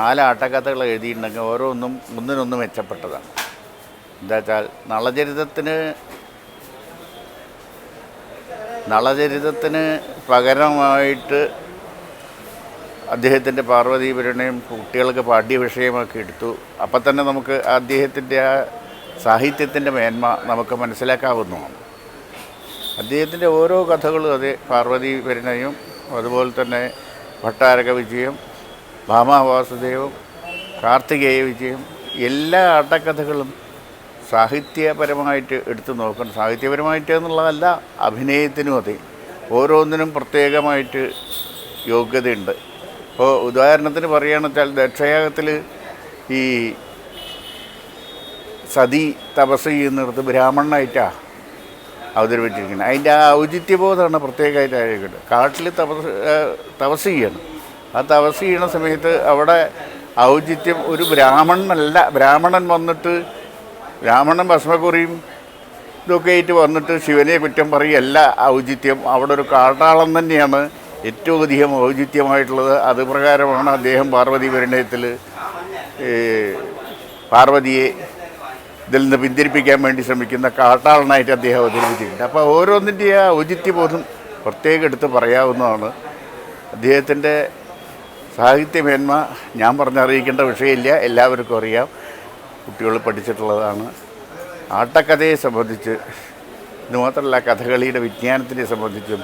4 ആട്ടക്കഥകൾ എഴുതിയിട്ടുണ്ടെങ്കിൽ ഓരോന്നും ഒന്നിനൊന്ന് മെച്ചപ്പെട്ടതാണ്. എന്താ വെച്ചാൽ നളചരിതത്തിന് പകരമായിട്ട് അദ്ദേഹത്തിൻ്റെ പാർവതീപുരണയും കുട്ടികൾക്ക് പാഠ്യവിഷയമാക്കി എടുത്തു. അപ്പം തന്നെ നമുക്ക് അദ്ദേഹത്തിൻ്റെ ആ സാഹിത്യത്തിൻ്റെ മേന്മ നമുക്ക് മനസ്സിലാക്കാവുന്നതാണ്. അദ്ദേഹത്തിൻ്റെ ഓരോ കഥകളും അതേ പാർവതീപുരണയും അതുപോലെ തന്നെ ഭട്ടാരക വിജയം, ഭാമാവാസുദേവം, കാർത്തികേയ വിജയം, എല്ലാ ആട്ടക്കഥകളും സാഹിത്യപരമായിട്ട് എടുത്തു നോക്കണം. സാഹിത്യപരമായിട്ട് എന്നുള്ളതല്ല, അഭിനയത്തിനും അതെ, ഓരോന്നിനും പ്രത്യേകമായിട്ട് യോഗ്യതയുണ്ട്. ഇപ്പോൾ ഉദാഹരണത്തിന് പറയുകയാണെന്ന് വെച്ചാൽ ദക്ഷയാഗത്തിൽ ഈ സതി തപസ് ചെയ്യുന്നിടത്ത് ബ്രാഹ്മണനായിട്ടാണ് അവതരിപ്പിച്ചിരിക്കുന്നത്. അതിൻ്റെ ആ ഔചിത്യബോധമാണ് പ്രത്യേകമായിട്ട് ആയിരിക്കുന്നത്. കാട്ടിൽ തപസ് ചെയ്യണം. ആ തപസ് ചെയ്യുന്ന സമയത്ത് അവിടെ ഔചിത്യം ഒരു ബ്രാഹ്മണനല്ല, ബ്രാഹ്മണൻ വന്നിട്ട് ബ്രാഹ്മണൻ ഭസ്മക്കുറിയും ഇതൊക്കെ ആയിട്ട് വന്നിട്ട് ശിവനെ കുറ്റം പറയുകയല്ല ഔചിത്യം. അവിടെ ഒരു കാട്ടാളം തന്നെയാണ് ഏറ്റവും അധികം ഔചിത്യമായിട്ടുള്ളത്. അതുപ്രകാരമാണ് അദ്ദേഹം പാർവതീപരിണയത്തിൽ പാർവതിയെ ഇതിൽ നിന്ന് പിന്തിരിപ്പിക്കാൻ വേണ്ടി ശ്രമിക്കുന്ന കാട്ടാളനായിട്ട് അദ്ദേഹം അവതരിപ്പിച്ചിട്ടുണ്ട്. അപ്പോൾ ഓരോന്നിൻ്റെ ആ ഔചിത്യബോധം പ്രത്യേകം എടുത്ത് പറയാവുന്നതാണ്. അദ്ദേഹത്തിൻ്റെ സാഹിത്യമേന്മ ഞാൻ പറഞ്ഞറിയിക്കേണ്ട വിഷയമില്ല, എല്ലാവർക്കും അറിയാം, കുട്ടികൾ പഠിച്ചിട്ടുള്ളതാണ്. ആട്ടക്കഥയെ സംബന്ധിച്ച് ഇത് മാത്രമല്ല, കഥകളിയുടെ വിജ്ഞാനത്തിനെ സംബന്ധിച്ചും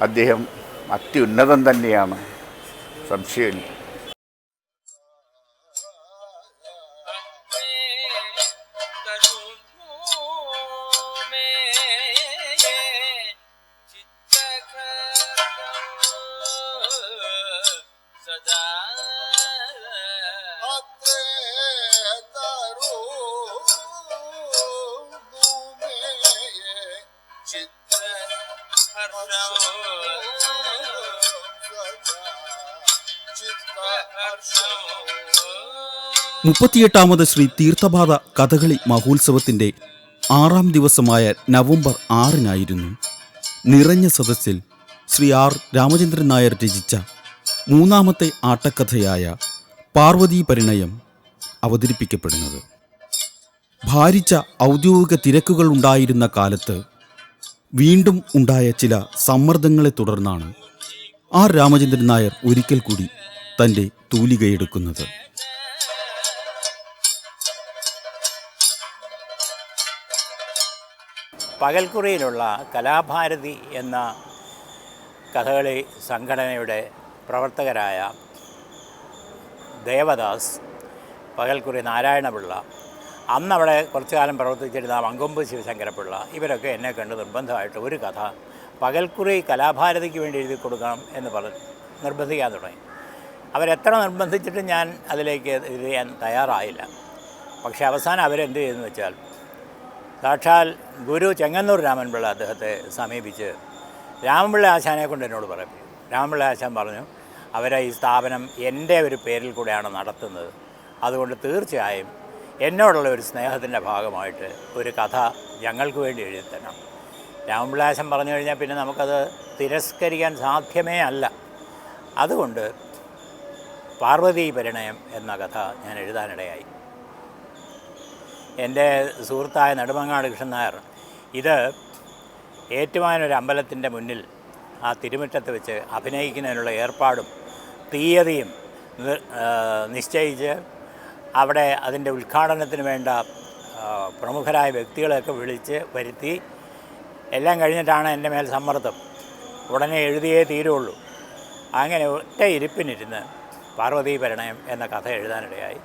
അദ്ദേഹം അത്യുന്നതം തന്നെയാണ്, സംശയമില്ല. മുപ്പത്തിയെട്ടാമത് ശ്രീ തീർത്ഥപാദ കഥകളി മഹോത്സവത്തിൻ്റെ 6ാം ദിവസമായ നവംബർ 6-നായിരുന്നു നിറഞ്ഞ സദസ്സിൽ ശ്രീ ആർ രാമചന്ദ്രൻ നായർ രചിച്ച 3ാമത്തെ ആട്ടക്കഥയായ പാർവതീ പരിണയം അവതരിപ്പിക്കപ്പെടുന്നത്. ഭാരിച്ച ഔദ്യോഗിക തിരക്കുകൾ ഉണ്ടായിരുന്ന കാലത്ത് വീണ്ടും ഉണ്ടായ ചില സമ്മർദ്ദങ്ങളെ തുടർന്നാണ് ആർ രാമചന്ദ്രൻ നായർ ഒരിക്കൽ കൂടി തൻ്റെ തൂലികയെടുക്കുന്നത്. പകൽക്കുറിയിലുള്ള കലാഭാരതി എന്ന കഥകളി സംഘടനയുടെ പ്രവർത്തകരായ ദേവദാസ്, പകൽക്കുറി നാരായണപിള്ള, അന്നവിടെ കുറച്ചു കാലം പ്രവർത്തിച്ചിരുന്ന മങ്കൊമ്പ് ശിവശങ്കരപ്പിള്ള, ഇവരൊക്കെ എന്നെ കണ്ട് നിർബന്ധമായിട്ട് ഒരു കഥ പകൽക്കുറി കലാഭാരതിക്ക് വേണ്ടി എഴുതി കൊടുക്കണം എന്ന് നിർബന്ധിക്കാൻ തുടങ്ങി. അവരെത്ര നിർബന്ധിച്ചിട്ടും ഞാൻ അതിലേക്ക് എഴുതാൻ തയ്യാറായില്ല. പക്ഷേ അവസാനം അവരെന്ത് ചെയ്തെന്ന് വെച്ചാൽ, സാക്ഷാൽ ഗുരു ചെങ്ങന്നൂർ രാമൻപിള്ള അദ്ദേഹത്തെ സമീപിച്ച് രാമൻപിള്ള ആശാനെ കൊണ്ട് എന്നോട് പറയും. രാമൻപിള്ള ആശാൻ പറഞ്ഞു, അവരെ ഈ സ്ഥാപനം എൻ്റെ ഒരു പേരിൽ കൂടെയാണ് നടത്തുന്നത്, അതുകൊണ്ട് തീർച്ചയായും എന്നോടുള്ള ഒരു സ്നേഹത്തിൻ്റെ ഭാഗമായിട്ട് ഒരു കഥ ഞങ്ങൾക്ക് വേണ്ടി എഴുതി തരണം. രാമൻപിള്ള ആശാൻ പറഞ്ഞു കഴിഞ്ഞാൽ പിന്നെ നമുക്കത് തിരസ്കരിക്കാൻ സാധ്യമേ അല്ല. അതുകൊണ്ട് പാർവതീ പരിണയം എന്ന കഥ ഞാൻ എഴുതാനിടയായി. എൻ്റെ സുഹൃത്തായ നെടുമങ്ങാട് കൃഷ്ണൻ നായർ ഇത് ഏറ്റുമാനൊരു അമ്പലത്തിൻ്റെ മുന്നിൽ ആ തിരുമുറ്റത്ത് വെച്ച് അഭിനയിക്കുന്നതിനുള്ള ഏർപ്പാടും തീയതിയും നിശ്ചയിച്ച് അവിടെ അതിൻ്റെ ഉദ്ഘാടനത്തിന് വേണ്ട പ്രമുഖരായ വ്യക്തികളെയൊക്കെ വിളിച്ച് വരുത്തി എല്ലാം കഴിഞ്ഞിട്ടാണ് എൻ്റെ മേൽ സമ്മർദ്ദം. ഉടനെ എഴുതിയേ തീരുള്ളൂ. അങ്ങനെ ഒറ്റ ഇരിപ്പിനിരുന്ന് പാർവതീ പരിണയം എന്ന കഥ എഴുതാനിടയായി.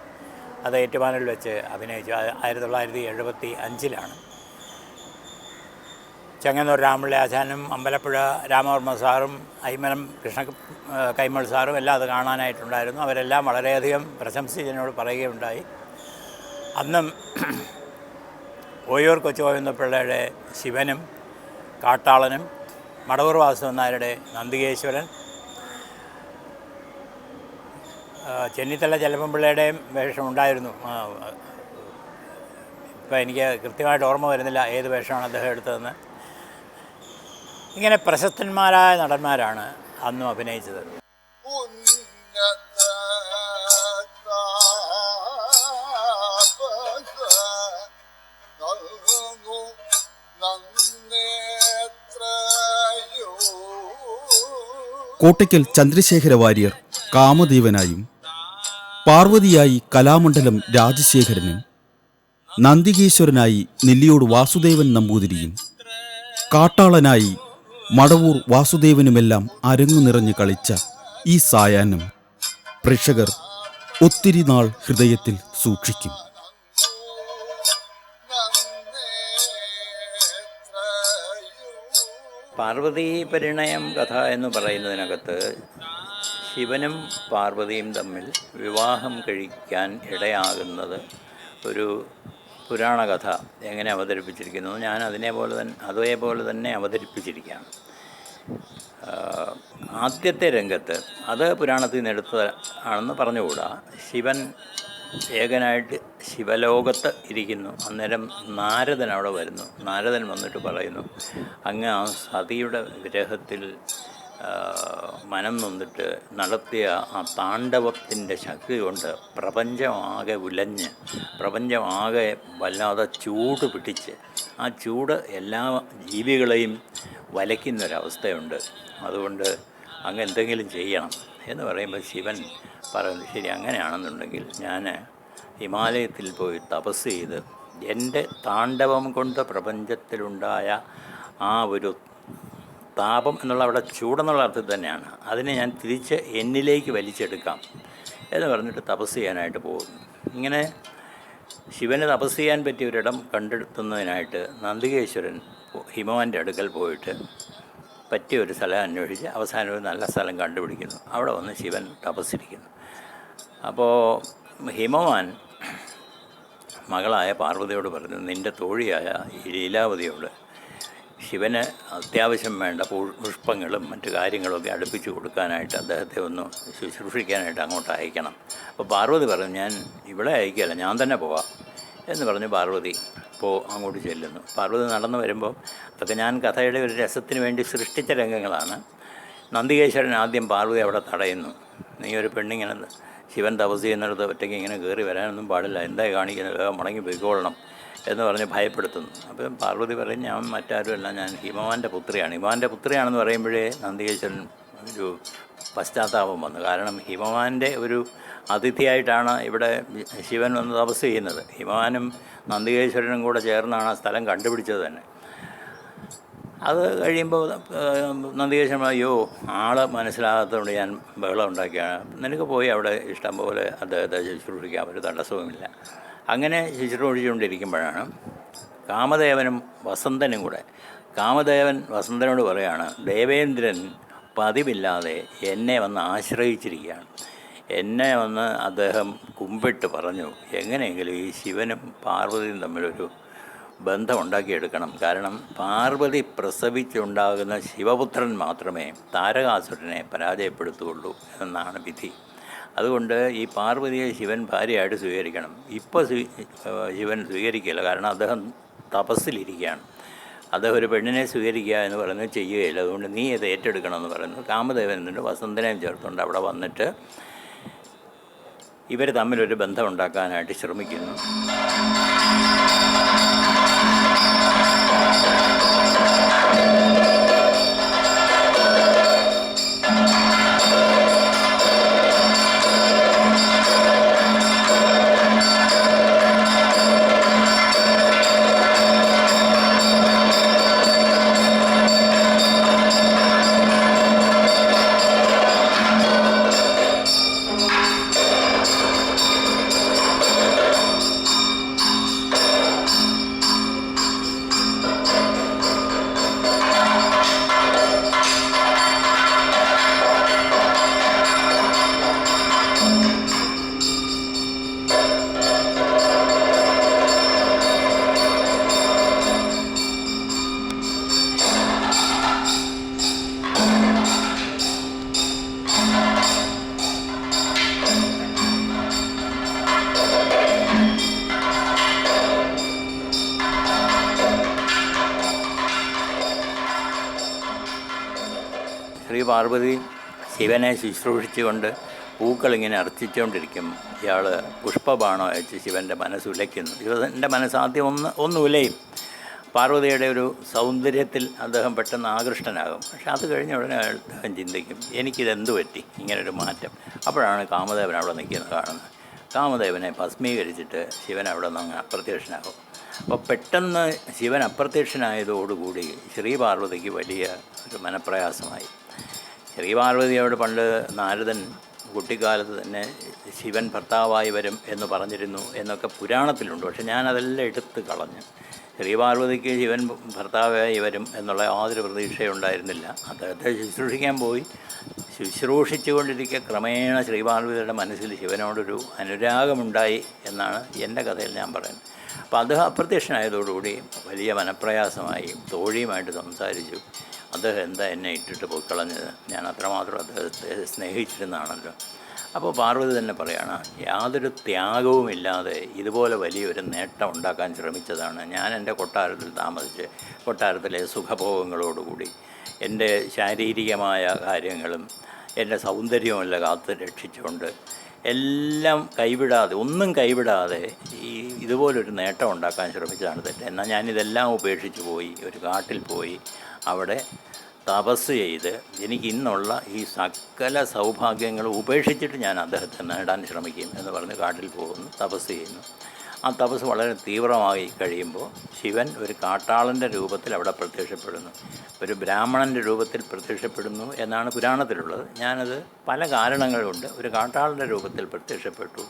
അത് ഏറ്റുമാനിൽ വെച്ച് അഭിനയിച്ചു. 1975 ചെങ്ങന്നൂർ രാമപിള്ള ആശാനും അമ്പലപ്പുഴ രാമവർമ്മ സാറും ഐമനം കൃഷ്ണ കൈമൾ സാറും എല്ലാം അത് കാണാനായിട്ടുണ്ടായിരുന്നു. അവരെല്ലാം വളരെയധികം പ്രശംസിച്ച് എന്നോട് പറയുകയുണ്ടായി. അന്നും ഓയൂർ കൊച്ചുഗോവിന്ദപിള്ളയുടെ ശിവനും കാട്ടാളനും മടവൂർ വാസുദേവൻ നായരുടെ നന്ദികേശ്വരൻ, ചെന്നിത്തല ചെല്ലപ്പൻപിള്ളയുടെയും വേഷം ഉണ്ടായിരുന്നു. ഇപ്പം എനിക്ക് കൃത്യമായിട്ട് ഓർമ്മ വരുന്നില്ല ഏത് വേഷമാണ് അദ്ദേഹം എടുത്തതെന്ന്. ഇങ്ങനെ പ്രശസ്തന്മാരായ നടന്മാരാണ് അന്നും അഭിനയിച്ചത്. കോട്ടയ്ക്കൽ ചന്ദ്രശേഖര വാര്യർ കാമദേവനായും, പാർവതിയായി കലാമണ്ഡലം രാജശേഖരനും, നന്ദികേശ്വരനായി നെല്ലിയോട് വാസുദേവൻ നമ്പൂതിരിയും, കാട്ടാളനായി മടവൂർ വാസുദേവനുമെല്ലാം അരങ്ങു നിറഞ്ഞു കളിച്ച ഈ സായാഹ്നം പ്രേക്ഷകർ ഒത്തിരി നാൾ ഹൃദയത്തിൽ സൂക്ഷിക്കും. പാർവതീ പരിണയം കഥ എന്ന് പറയുന്നതിനകത്ത് ശിവനും പാർവതിയും തമ്മിൽ വിവാഹം കഴിക്കാൻ ഇടയാകുന്നത് ഒരു പുരാണ കഥ എങ്ങനെ അവതരിപ്പിച്ചിരിക്കുന്നു, ഞാൻ അതേപോലെ തന്നെ അവതരിപ്പിച്ചിരിക്കുകയാണ്. ആദ്യത്തെ രംഗത്ത് അത് പുരാണത്തിൽ നിന്ന് എടുത്ത ആണെന്ന് പറഞ്ഞുകൂടാ. ശിവൻ ഏകനായിട്ട് ശിവലോകത്ത് ഇരിക്കുന്നു. അന്നേരം നാരദൻ അവിടെ വരുന്നു. നാരദൻ വന്നിട്ട് പറയുന്നു, അങ്ങ് ആ സതിയുടെ വിരഹത്തിൽ മനം നൊന്നിട്ട് നടത്തിയ ആ താണ്ഡവത്തിൻ്റെ ശക്തി കൊണ്ട് പ്രപഞ്ചമാകെ ഉലഞ്ഞ്, പ്രപഞ്ചമാകെ വല്ലാതെ ചൂട് പിടിച്ച്, ആ ചൂട് എല്ലാ ജീവികളെയും വലയ്ക്കുന്നൊരവസ്ഥയുണ്ട്. അതുകൊണ്ട് അങ്ങ് എന്തെങ്കിലും ചെയ്യണം എന്ന് പറയുമ്പോൾ ശിവൻ പറയുന്നു, ശരി അങ്ങനെയാണെന്നുണ്ടെങ്കിൽ ഞാൻ ഹിമാലയത്തിൽ പോയി തപസ് ചെയ്ത് എൻ്റെ താണ്ഡവം കൊണ്ട് പ്രപഞ്ചത്തിലുണ്ടായ ആ ഒരു താപം എന്നുള്ള അവിടെ ചൂടെന്നുള്ള അർത്ഥത്തിൽ തന്നെയാണ്, അതിനെ ഞാൻ തിരിച്ച് എന്നിലേക്ക് വലിച്ചെടുക്കാം എന്ന് പറഞ്ഞിട്ട് തപസ് ചെയ്യാനായിട്ട് പോകുന്നു. ഇങ്ങനെ ശിവന് തപസ് ചെയ്യാൻ പറ്റിയ ഒരിടം കണ്ടെത്തുന്നതിനായിട്ട് നന്ദികേശ്വരൻ ഹിമവാൻ്റെ അടുക്കൽ പോയിട്ട് പറ്റിയ ഒരു സ്ഥലം അന്വേഷിച്ച് അവസാനം ഒരു നല്ല സ്ഥലം കണ്ടുപിടിക്കുന്നു. അവിടെ വന്ന് ശിവൻ തപസ്സിരിക്കുന്നു. അപ്പോൾ ഹിമവാൻ മകളായ പാർവതിയോട് പറഞ്ഞു, നിൻ്റെ തോഴിയായ ഈ ലീലാവതിയോട് ശിവന് അത്യാവശ്യം വേണ്ട പുഷ്പങ്ങളും മറ്റു കാര്യങ്ങളൊക്കെ അടുപ്പിച്ച് കൊടുക്കാനായിട്ട് അദ്ദേഹത്തെ ഒന്ന് ശുശ്രൂഷിക്കാനായിട്ട് അങ്ങോട്ട് അയക്കണം. അപ്പോൾ പാർവതി പറഞ്ഞു, ഞാൻ ഇവിടെ അയക്കുകയല്ല, ഞാൻ തന്നെ പോവാം എന്ന് പറഞ്ഞ് പാർവതി അങ്ങോട്ട് ചെല്ലുന്നു. പാർവതി നടന്നു വരുമ്പോൾ അതൊക്കെ ഞാൻ കഥയുടെ ഒരു രസത്തിന് വേണ്ടി സൃഷ്ടിച്ച രംഗങ്ങളാണ്. നന്ദികേശ്വരൻ ആദ്യം പാർവതി അവിടെ തടയുന്നു. നീ ഒരു പെണ്ണിങ്ങനെ ശിവൻ തപസ് ചെയ്യുന്നിടത്ത് ഒറ്റയ്ക്ക് ഇങ്ങനെ കയറി വരാനൊന്നും പാടില്ല, എന്തായി കാണിക്കുന്നത്, മടങ്ങി പോയിക്കോളണം എന്ന് പറഞ്ഞ് ഭയപ്പെടുത്തുന്നു. അപ്പം പാർവതി പറയും, ഞാൻ മറ്റാരുമല്ല, ഞാൻ ഹിമവാൻ്റെ പുത്രിയാണ്. ഹിമവാൻ്റെ പുത്രിയാണെന്ന് പറയുമ്പോഴേ നന്ദികേശ്വരൻ ഒരു പശ്ചാത്താപം വന്നു. കാരണം ഹിമവാൻ്റെ ഒരു അതിഥിയായിട്ടാണ് ഇവിടെ ശിവൻ വന്ന് തപസ് ചെയ്യുന്നത്. ഹിമവാനും നന്ദികേശ്വരനും കൂടെ ചേർന്നാണ് ആ സ്ഥലം കണ്ടുപിടിച്ചത് തന്നെ. അത് കഴിയുമ്പോൾ നന്ദികേശ്വരൻ, അയ്യോ ആളെ മനസ്സിലാകാത്തതുകൊണ്ട് ഞാൻ ബഹളം ഉണ്ടാക്കിയാണ്, നിനക്ക് പോയി അവിടെ ഇഷ്ടം പോലെ അദ്ദേഹത്തെ ശുശ്രൂഷിക്കാൻ ഒരു തടസ്സവുമില്ല. അങ്ങനെ ശുശ്രൂഷിച്ചുകൊണ്ടിരിക്കുമ്പോഴാണ് കാമദേവനും വസന്തനും കൂടെ, കാമദേവൻ വസന്തനോട് പറയുകയാണ്, ദേവേന്ദ്രൻ പതിവില്ലാതെ എന്നെ വന്ന് ആശ്രയിച്ചിരിക്കുകയാണ്. എന്നെ വന്ന് അദ്ദേഹം കുമ്പിട്ട് പറഞ്ഞു, എങ്ങനെയെങ്കിലും ഈ ശിവനും പാർവതിയും തമ്മിലൊരു ബന്ധം ഉണ്ടാക്കിയെടുക്കണം. കാരണം പാർവതി പ്രസവിച്ചുണ്ടാകുന്ന ശിവപുത്രൻ മാത്രമേ താരകാസുരനെ പരാജയപ്പെടുത്തുകയുള്ളൂ എന്നാണ് വിധി. അതുകൊണ്ട് ഈ പാർവതിയെ ശിവൻ ഭാര്യയായിട്ട് സ്വീകരിക്കണം. ഇപ്പോൾ ശിവൻ സ്വീകരിക്കില്ല, കാരണം അദ്ദേഹം തപസ്സിലിരിക്കുകയാണ്. അദ്ദേഹം ഒരു പെണ്ണിനെ സ്വീകരിക്കുക എന്ന് പറയുന്നത് ചെയ്യുകയില്ല. അതുകൊണ്ട് നീ ഇത് ഏറ്റെടുക്കണമെന്ന് പറയുന്നു. കാമദേവൻ എന്നിട്ട് വസന്തനെയും ചേർത്തുകൊണ്ട് അവിടെ വന്നിട്ട് ഇവർ തമ്മിലൊരു ബന്ധം ഉണ്ടാക്കാനായിട്ട് ശ്രമിക്കുന്നു. ശ്രീ പാർവതി ശിവനെ ശുശ്രൂഷിച്ചുകൊണ്ട് പൂക്കളിങ്ങനെ അർച്ചിച്ചുകൊണ്ടിരിക്കും. ഇയാൾ പുഷ്പബാണം അയച്ച് ശിവൻ്റെ മനസ്സുലയ്ക്കുന്നു. ശിവൻ്റെ മനസ്സാദ്യം ഒന്ന് ഉലയും. പാർവതിയുടെ ഒരു സൗന്ദര്യത്തിൽ അദ്ദേഹം പെട്ടെന്ന് ആകൃഷ്ടനാകും. പക്ഷെ അത് കഴിഞ്ഞ ഉടനെ അദ്ദേഹം ചിന്തിക്കും, എനിക്കിതെന്ത് പറ്റി ഇങ്ങനൊരു മാറ്റം. അപ്പോഴാണ് കാമദേവൻ അവിടെ നിൽക്കുന്നത് കാണുന്നത്. കാമദേവനെ ഭസ്മീകരിച്ചിട്ട് ശിവൻ അവിടെ നിന്ന് അപ്രത്യക്ഷനാകും. അപ്പോൾ പെട്ടെന്ന് ശിവൻ അപ്രത്യക്ഷനായതോടുകൂടി ശ്രീപാർവതിക്ക് വലിയ ഒരു മനപ്രയാസമായി. ശ്രീപാർവതിയോട് പണ്ട് നാരദൻ കുട്ടിക്കാലത്ത് തന്നെ ശിവൻ ഭർത്താവായി വരും എന്ന് പറഞ്ഞിരുന്നു എന്നൊക്കെ പുരാണത്തിലുണ്ട്. പക്ഷെ ഞാനതെല്ലാം എടുത്ത് കളഞ്ഞു. ശ്രീപാർവതിക്ക് ശിവൻ ഭർത്താവായി വരും എന്നുള്ള യാതൊരു പ്രതീക്ഷയുണ്ടായിരുന്നില്ല. അദ്ദേഹത്തെ ശുശ്രൂഷിക്കാൻ പോയി. ശുശ്രൂഷിച്ചുകൊണ്ടിരിക്കെ ക്രമേണ ശ്രീപാർവതിയുടെ മനസ്സിൽ ശിവനോടൊരു അനുരാഗമുണ്ടായി എന്നാണ് എൻ്റെ കഥയിൽ ഞാൻ പറയുന്നത്. അപ്പോൾ അദ്ദേഹം അപ്രത്യക്ഷനായതോടുകൂടി വലിയ മനപ്രയാസമായി. തോഴിയുമായിട്ട് സംസാരിച്ചു. അദ്ദേഹം എന്താ എന്നെ ഇട്ടിട്ട് പോയി കളഞ്ഞത്, ഞാൻ അത്രമാത്രം അദ്ദേഹത്തെ സ്നേഹിച്ചിരുന്നാണല്ലോ. അപ്പോൾ പാർവതി തന്നെ പറയുകയാണ്, യാതൊരു ത്യാഗവുമില്ലാതെ ഇതുപോലെ വലിയൊരു നേട്ടം ഉണ്ടാക്കാൻ ശ്രമിച്ചതാണ് ഞാൻ. എൻ്റെ കൊട്ടാരത്തിൽ താമസിച്ച് കൊട്ടാരത്തിലെ സുഖഭോഗങ്ങളോടുകൂടി എൻ്റെ ശാരീരികമായ കാര്യങ്ങളും എൻ്റെ സൗന്ദര്യവുമെല്ലാം കാത്ത് രക്ഷിച്ചുകൊണ്ട് എല്ലാം കൈവിടാതെ, ഒന്നും കൈവിടാതെ ഇതുപോലൊരു നേട്ടം ഉണ്ടാക്കാൻ ശ്രമിച്ചതാണ് തെറ്റ്. എന്നാൽ ഞാനിതെല്ലാം ഉപേക്ഷിച്ച് പോയി ഒരു കാട്ടിൽ പോയി അവിടെ തപസ് ചെയ്ത് എനിക്ക് ഇന്നുള്ള ഈ സകല സൗഭാഗ്യങ്ങളും ഉപേക്ഷിച്ചിട്ട് ഞാൻ അദ്ദേഹത്തെ നേടാൻ ശ്രമിക്കും എന്ന് പറഞ്ഞ് കാട്ടിൽ പോകുന്നു, തപസ് ചെയ്യുന്നു. ആ തപസ് വളരെ തീവ്രമായി കഴിയുമ്പോൾ ശിവൻ ഒരു കാട്ടാളൻ്റെ രൂപത്തിൽ അവിടെ പ്രത്യക്ഷപ്പെടുന്നു, ഒരു ബ്രാഹ്മണൻ്റെ രൂപത്തിൽ പ്രത്യക്ഷപ്പെടുന്നു എന്നാണ് പുരാണത്തിലുള്ളത്. ഞാനത് പല കാരണങ്ങളുണ്ട് ഒരു കാട്ടാളൻ്റെ രൂപത്തിൽ പ്രത്യക്ഷപ്പെട്ടു.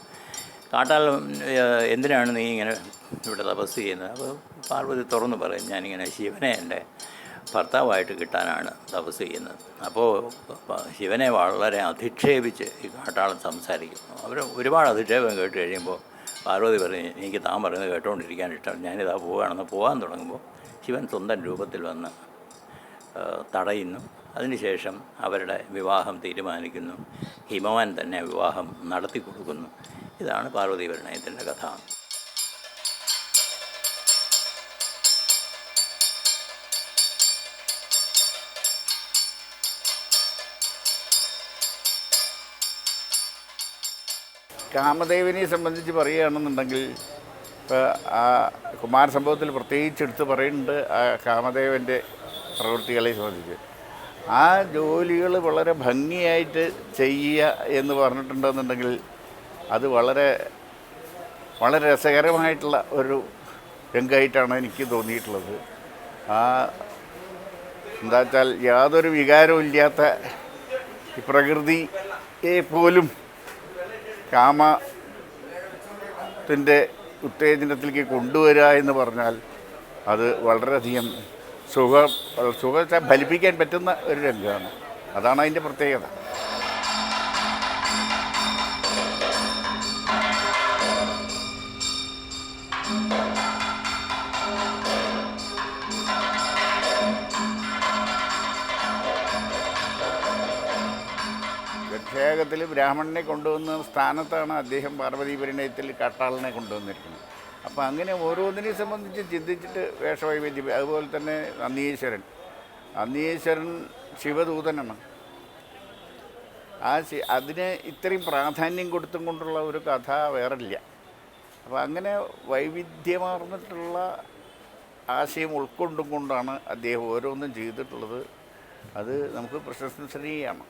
കാട്ടാളൻ എന്തിനാണ് നീ ഇങ്ങനെ ഇവിടെ തപസ് ചെയ്യുന്നത്? അപ്പോൾ പാർവതി തുറന്നു പറയും, ഞാനിങ്ങനെ ശിവനെ എൻ്റെ ഭർത്താവായിട്ട് കിട്ടാനാണ് തപസ് ചെയ്യുന്നത്. അപ്പോൾ ശിവനെ വളരെ അധിക്ഷേപിച്ച് ഈ കാട്ടാളൻ സംസാരിക്കുന്നു. അവർ ഒരുപാട് അധിക്ഷേപം കേട്ട് കഴിയുമ്പോൾ പാർവതി പറയും, എനിക്ക് താൻ പറയുന്നത് കേട്ടുകൊണ്ടിരിക്കാൻ ഇഷ്ടം, ഞാനിതാ പോവുകയാണെന്ന് പോകാൻ തുടങ്ങുമ്പോൾ ശിവൻ സ്വന്തം രൂപത്തിൽ വന്ന് തടയുന്നു. അതിനുശേഷം അവരുടെ വിവാഹം തീരുമാനിക്കുന്നു. ഹിമവാൻ തന്നെ വിവാഹം നടത്തി കൊടുക്കുന്നു. ഇതാണ് പാർവതി പരിണയത്തിൻ്റെ കഥ. കാമദേവനെ സംബന്ധിച്ച് പറയുകയാണെന്നുണ്ടെങ്കിൽ ഇപ്പോൾ ആ കുമാരസംഭവത്തിൽ പ്രത്യേകിച്ച് എടുത്ത് പറയുന്നുണ്ട് ആ കാമദേവൻ്റെ പ്രവൃത്തികളെ സംബന്ധിച്ച്. ആ ജോലികൾ വളരെ ഭംഗിയായിട്ട് ചെയ്യുക എന്ന് പറഞ്ഞിട്ടുണ്ടെന്നുണ്ടെങ്കിൽ അത് വളരെ വളരെ രസകരമായിട്ടുള്ള ഒരു രംഗമായിട്ടാണ് എനിക്ക് തോന്നിയിട്ടുള്ളത്. ആ എന്താ വെച്ചാൽ യാതൊരു വികാരവും ഇല്ലാത്ത ഈ പ്രകൃതിയെ പോലും കാമത്തിൻ്റെ ഉത്തേജനത്തിലേക്ക് കൊണ്ടുവരിക എന്ന് പറഞ്ഞാൽ അത് വളരെയധികം സുഖം ഫലിപ്പിക്കാൻ പറ്റുന്ന ഒരു രംഗമാണ്. അതാണ് അതിൻ്റെ പ്രത്യേകത. ഗർഭയാഗത്തിൽ ബ്രാഹ്മണനെ കൊണ്ടുവന്ന സ്ഥാനത്താണ് അദ്ദേഹം പാർവതി പരിണയത്തിൽ കാട്ടാളനെ കൊണ്ടുവന്നിരിക്കുന്നത്. അപ്പോൾ അങ്ങനെ ഓരോന്നിനെ സംബന്ധിച്ച് ചിന്തിച്ചിട്ട് വേഷവൈവിധ്യം. അതുപോലെ തന്നെ അന്നീശ്വരൻ ശിവദൂതനാണ്. അതിന് ഇത്രയും പ്രാധാന്യം കൊടുത്തും കൊണ്ടുള്ള ഒരു കഥ വേറില്ല. അപ്പോൾ അങ്ങനെ വൈവിധ്യമാർന്നിട്ടുള്ള ആശയം ഉൾക്കൊണ്ടും കൊണ്ടാണ് അദ്ദേഹം ഓരോന്നും ചെയ്തിട്ടുള്ളത്. അത് നമുക്ക് പ്രശംസനീയമാണ്.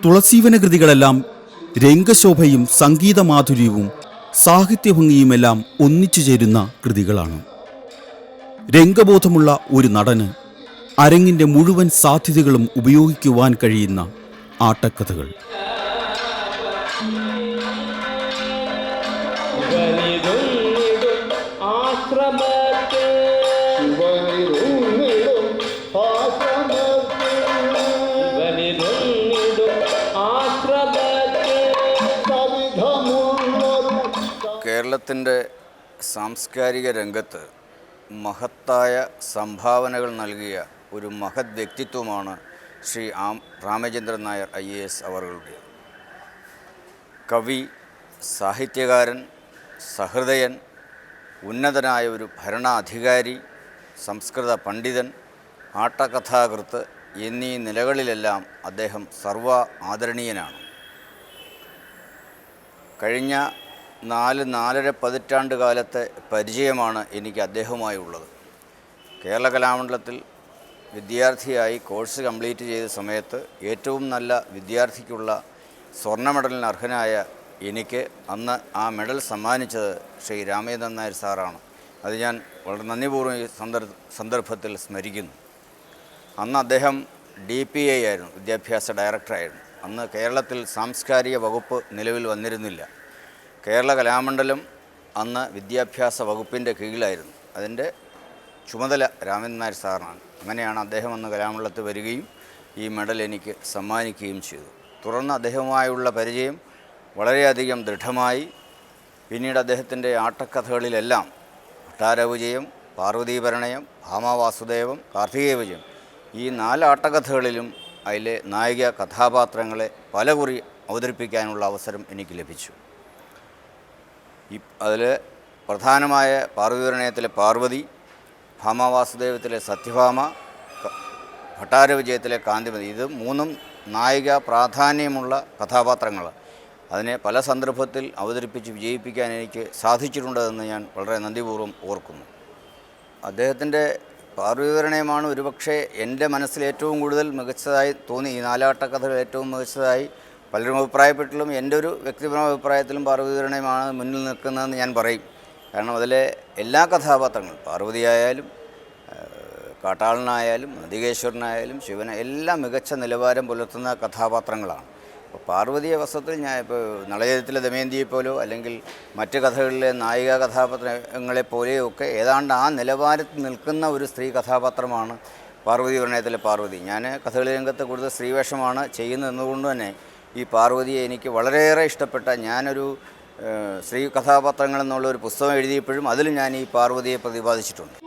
തുളസീവന കൃതികളെല്ലാം രംഗശോഭയും സംഗീതമാധുര്യവും സാഹിത്യഭംഗിയുമെല്ലാം ഒന്നിച്ചു ചേരുന്ന കൃതികളാണ്. രംഗബോധമുള്ള ഒരു നടന് അരങ്ങിൻ്റെ മുഴുവൻ സാധ്യതകളും ഉപയോഗിക്കുവാൻ കഴിയുന്ന ആട്ടക്കഥകൾ. കേരളത്തിൻ്റെ സാംസ്കാരിക രംഗത്ത് മഹത്തായ സംഭാവനകൾ നൽകിയ ഒരു മഹത് വ്യക്തിത്വമാണ് ശ്രീ രാമചന്ദ്രൻ നായർ IAS അവറുകളുടെ. കവി, സാഹിത്യകാരൻ, സഹൃദയൻ, ഉന്നതനായ ഒരു ഭരണാധികാരി, സംസ്കൃത പണ്ഡിതൻ, ആട്ടകഥാകൃത്ത് എന്നീ നിലകളിലെല്ലാം അദ്ദേഹം സർവ ആദരണീയനാണ്. കഴിഞ്ഞ 4-4.5 പതിറ്റാണ്ട് കാലത്തെ പരിചയമാണ് എനിക്ക് അദ്ദേഹവുമായി ഉള്ളത്. കേരള കലാമണ്ഡലത്തിൽ വിദ്യാർത്ഥിയായി കോഴ്സ് കംപ്ലീറ്റ് ചെയ്ത സമയത്ത് ഏറ്റവും നല്ല വിദ്യാർത്ഥിക്കുള്ള സ്വർണ്ണ മെഡലിന് അർഹനായ എനിക്ക് അന്ന് ആ മെഡൽ സമ്മാനിച്ചത് ശ്രീ രാമചന്ദ്രൻ നായർ സാറാണ്. അത് ഞാൻ വളരെ നന്ദിപൂർവ്വം ഈ സന്ദർഭത്തിൽ സ്മരിക്കുന്നു. അന്ന് അദ്ദേഹം DPA ആയിരുന്നു, വിദ്യാഭ്യാസ ഡയറക്ടറായിരുന്നു. അന്ന് കേരളത്തിൽ സാംസ്കാരിക വകുപ്പ് നിലവിൽ വന്നിരുന്നില്ല. കേരള കലാമണ്ഡലം അന്ന് വിദ്യാഭ്യാസ വകുപ്പിൻ്റെ കീഴിലായിരുന്നു. അതിൻ്റെ ചുമതല രാമചന്ദ്രൻ നായർ സാറിനാണ്. അങ്ങനെയാണ് അദ്ദേഹം അന്ന് കലാമണ്ഡലത്തിൽ വരികയും ഈ മെഡൽ എനിക്ക് സമ്മാനിക്കുകയും ചെയ്തു. തുടർന്ന് അദ്ദേഹവുമായുള്ള പരിചയം വളരെയധികം ദൃഢമായി. പിന്നീട് അദ്ദേഹത്തിൻ്റെ ആട്ടക്കഥകളിലെല്ലാം ഭട്ടാരവിജയം, പാർവതീപരിണയം, ഭാമാവാസുദേവം, കാർത്തികേയ വിജയം ഈ 4 ആട്ടക്കഥകളിലും അതിലെ നായിക കഥാപാത്രങ്ങളെ പലകുറി അവതരിപ്പിക്കാനുള്ള അവസരം എനിക്ക് ലഭിച്ചു. അതിൽ പ്രധാനമായ പാർവതീപരിണയത്തിലെ പാർവതി, ഭാമാവാസുദേവത്തിലെ സത്യഭാമ, ഭട്ടാരവിജയത്തിലെ കാന്തിമതി, ഇത് 3 നായിക പ്രാധാന്യമുള്ള കഥാപാത്രങ്ങൾ. അതിനെ പല സന്ദർഭത്തിൽ അവതരിപ്പിച്ച് വിജയിപ്പിക്കാൻ എനിക്ക് സാധിച്ചിട്ടുണ്ടെന്ന് ഞാൻ വളരെ നന്ദിപൂർവ്വം ഓർക്കുന്നു. അദ്ദേഹത്തിൻ്റെ പാർവതീവരണയമാണ് ഒരുപക്ഷെ എൻ്റെ മനസ്സിൽ ഏറ്റവും കൂടുതൽ മികച്ചതായി തോന്നി. ഈ നാലാട്ടക്കഥകൾ ഏറ്റവും മികച്ചതായി പലരും അഭിപ്രായപ്പെട്ടിട്ടും എൻ്റെ ഒരു വ്യക്തിപരമായ അഭിപ്രായത്തിലും പാർവതീവരണയമാണ് മുന്നിൽ നിൽക്കുന്നതെന്ന് ഞാൻ പറയും. കാരണം അതിലെ എല്ലാ കഥാപാത്രങ്ങളും, പാർവതിയായാലും കാട്ടാളനായാലും നന്ദികേശ്വരനായാലും ശിവൻ, എല്ലാം മികച്ച നിലവാരം പുലർത്തുന്ന കഥാപാത്രങ്ങളാണ്. അപ്പോൾ പാർവതി അവസരത്തിൽ ഞാൻ ഇപ്പോൾ നളചരിത്രത്തിലെ ദമയന്തിയെപ്പോലോ അല്ലെങ്കിൽ മറ്റ് കഥകളിലെ നായിക കഥാപാത്രങ്ങളെപ്പോലെയോ ഒക്കെ ഏതാണ്ട് ആ നിലവാരത്തിൽ നിൽക്കുന്ന ഒരു സ്ത്രീ കഥാപാത്രമാണ് പാർവതീവരണയത്തിലെ പാർവതി. ഞാൻ കഥകളി രംഗത്ത് കൂടുതൽ സ്ത്രീവേഷമാണ് ചെയ്യുന്നതെന്നുകൊണ്ട് തന്നെ ഈ പാർവതിയെ എനിക്ക് വളരെയേറെ ഇഷ്ടപ്പെട്ട, ഞാനൊരു സ്ത്രീ കഥാപാത്രങ്ങൾ എന്നുള്ള ഒരു പുസ്തകം എഴുതിയപ്പോഴും അതിൽ ഞാൻ ഈ പാർവതിയെ പ്രതിപാദിച്ചിട്ടുണ്ട്.